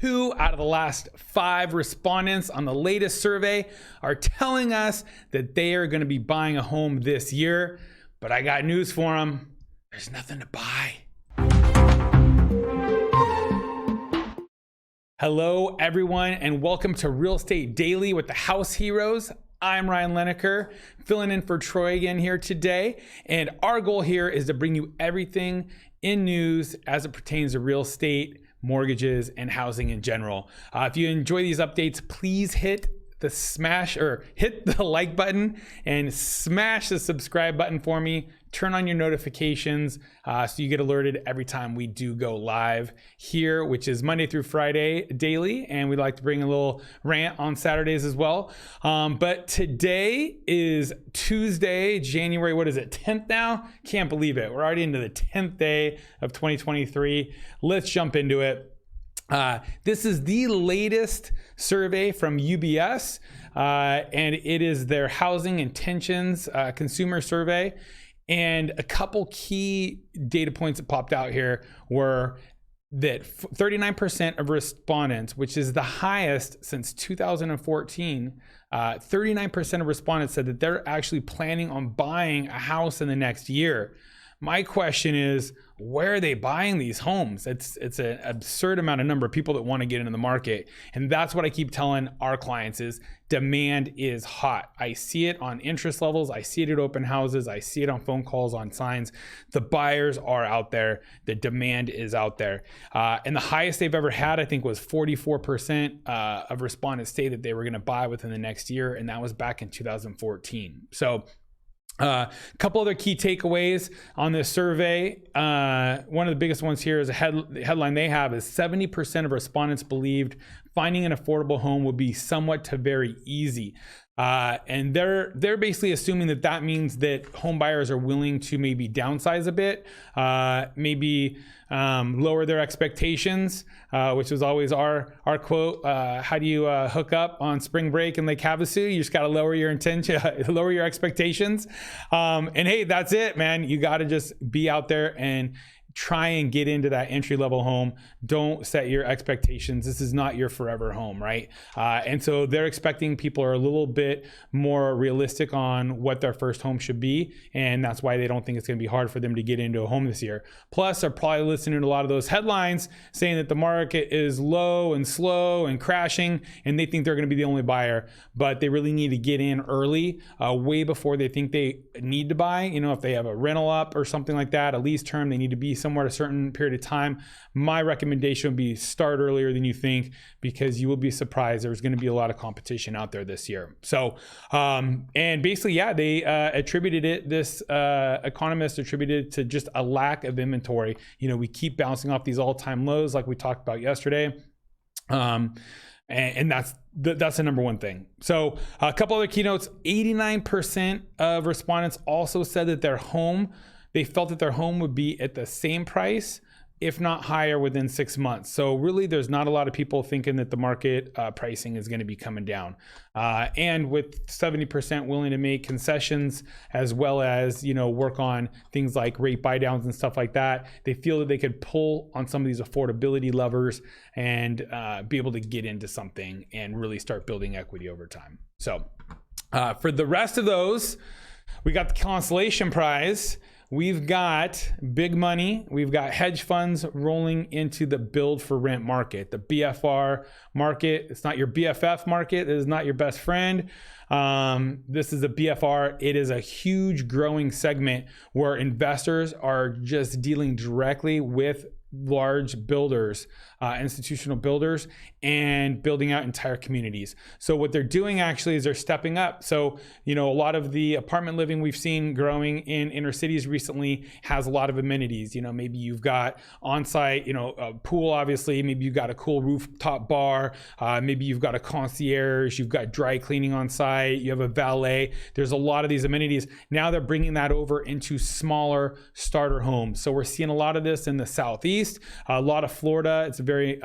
2 out of the last 5 respondents on the latest survey are telling us that they are going to be buying a home this year. But I got news for them. There's nothing to buy. Hello, everyone, and welcome to Real Estate Daily with the House Heroes. I'm Ryan Lineker, filling in for Troy again here today. And our goal here is to bring you everything in news as it pertains to real estate, mortgages, and housing in general. If you enjoy these updates, please hit the like button and smash the subscribe button for me. Turn on your notifications so you get alerted every time we do go live here, which is Monday through Friday daily. And we like to bring a little rant on Saturdays as well. But today is Tuesday, January, 10th now? Can't believe it. We're already into the 10th day of 2023. Let's jump into it. This is the latest survey from UBS, and it is their housing intentions consumer survey. And a couple key data points that popped out here were that 39% of respondents, which is the highest since 2014, 39% of respondents said that they're actually planning on buying a house in the next year. My question is, where are they buying these homes? It's an absurd amount of number of people that want to get into the market. And that's what I keep telling our clients is demand is hot. I see it on interest levels. I see it at open houses. I see it on phone calls, on signs. The buyers are out there. The demand is out there. And the highest they've ever had, I think, was 44% of respondents say that they were going to buy within the next year. And that was back in 2014. So a couple other key takeaways on this survey. One of the biggest ones here is the headline they have is 70% of respondents believed finding an affordable home would be somewhat to very easy. And they're basically assuming that means that home buyers are willing to maybe downsize a bit, maybe lower their expectations, which was always our quote. How do you hook up on spring break in Lake Havasu? You just got to lower your lower your expectations. And hey, that's it, man. You got to just be out there and try and get into that entry-level home. Don't set your expectations. This is not your forever home, right? And so they're expecting people are a little bit more realistic on what their first home should be. And that's why they don't think it's going to be hard for them to get into a home this year. Plus, they're probably listening to a lot of those headlines saying that the market is low and slow and crashing, and they think they're going to be the only buyer. But they really need to get in early, way before they think they need to buy. You know, if they have a rental up or something like that, a lease term, they need to be somewhere at a certain period of time. My recommendation would be start earlier than you think, because you will be surprised. There's going to be a lot of competition out there this year. So, and basically, yeah, they attributed it, this economist attributed it to just a lack of inventory. You know, we keep bouncing off these all-time lows like we talked about yesterday. And that's the number one thing. So a couple other keynotes, 89% of respondents also said that they felt that their home would be at the same price, if not higher, within 6 months. So really, there's not a lot of people thinking that the market pricing is going to be coming down. And with 70% willing to make concessions, as well as, you know, work on things like rate buy downs and stuff like that, they feel that they could pull on some of these affordability levers and be able to get into something and really start building equity over time. So for the rest of those, we got the consolation prize. We've got big money. We've got hedge funds rolling into the build for rent market, the BFR market. It's not your BFF market. It is not your best friend. This is a BFR. It is a huge growing segment where investors are just dealing directly with large builders, institutional builders, and building out entire communities. So what they're doing actually is they're stepping up. So, you know, a lot of the apartment living we've seen growing in inner cities recently has a lot of amenities. You know, maybe you've got on-site, you know, a pool, obviously, maybe you've got a cool rooftop bar, maybe you've got a concierge, you've got dry cleaning on site, you have a valet. There's a lot of these amenities. Now they're bringing that over into smaller starter homes. So we're seeing a lot of this in the Southeast. based. A lot of Florida. It's a very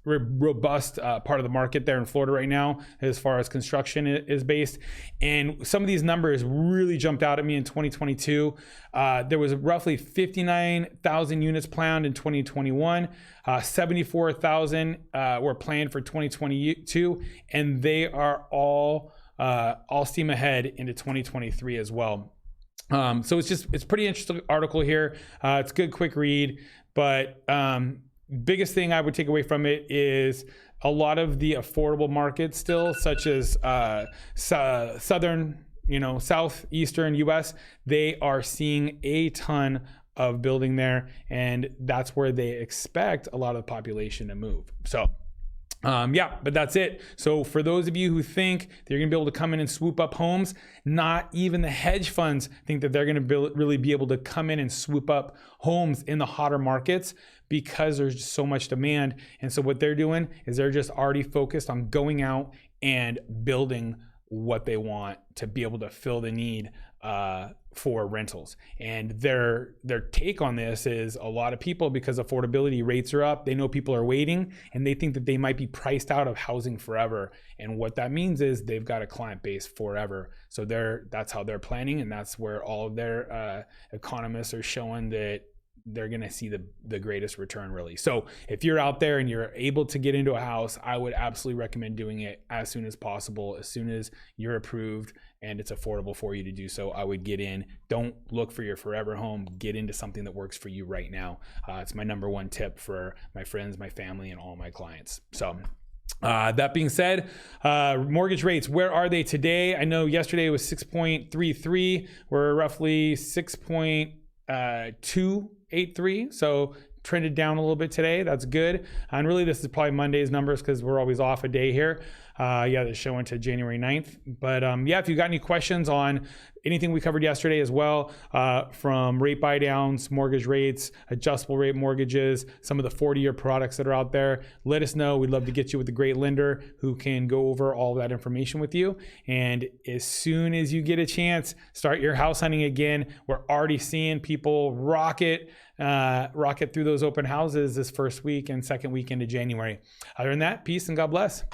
robust part of the market there in Florida right now as far as construction is based. And some of these numbers really jumped out at me in 2022. There was roughly 59,000 units planned in 2021. 74,000 were planned for 2022, and they are all steam ahead into 2023 as well. So it's pretty interesting article here. It's a good, quick read, but biggest thing I would take away from it is a lot of the affordable markets still, such as southern, southeastern US, they are seeing a ton of building there, and that's where they expect a lot of the population to move. So but that's it. So for those of you who think they're going to be able to come in and swoop up homes, not even the hedge funds think that they're going to really be able to come in and swoop up homes in the hotter markets, because there's just so much demand. And so what they're doing is they're just already focused on going out and building what they want to be able to fill the need for rentals. And their take on this is, a lot of people, because affordability rates are up, they know people are waiting, and they think that they might be priced out of housing forever. And what that means is they've got a client base forever. So that's how they're planning, and that's where all of their economists are showing that they're going to see the greatest return, really. So if you're out there and you're able to get into a house, I would absolutely recommend doing it as soon as possible. As soon as you're approved and it's affordable for you to do so, I would get in. Don't look for your forever home. Get into something that works for you right now. It's my number one tip for my friends, my family, and all my clients. So that being said, mortgage rates, where are they today? I know yesterday it was 6.33. We're roughly 6.283. So trended down a little bit today. That's good. And really, this is probably Monday's numbers, because we're always off a day here. They're showing to January 9th. But if you got any questions on anything we covered yesterday as well, from rate buy downs, mortgage rates, adjustable rate mortgages, some of the 40-year products that are out there, let us know. We'd love to get you with a great lender who can go over all that information with you. And as soon as you get a chance, start your house hunting again. We're already seeing people rocket through those open houses this first week and second week into January. Other than that, peace and God bless.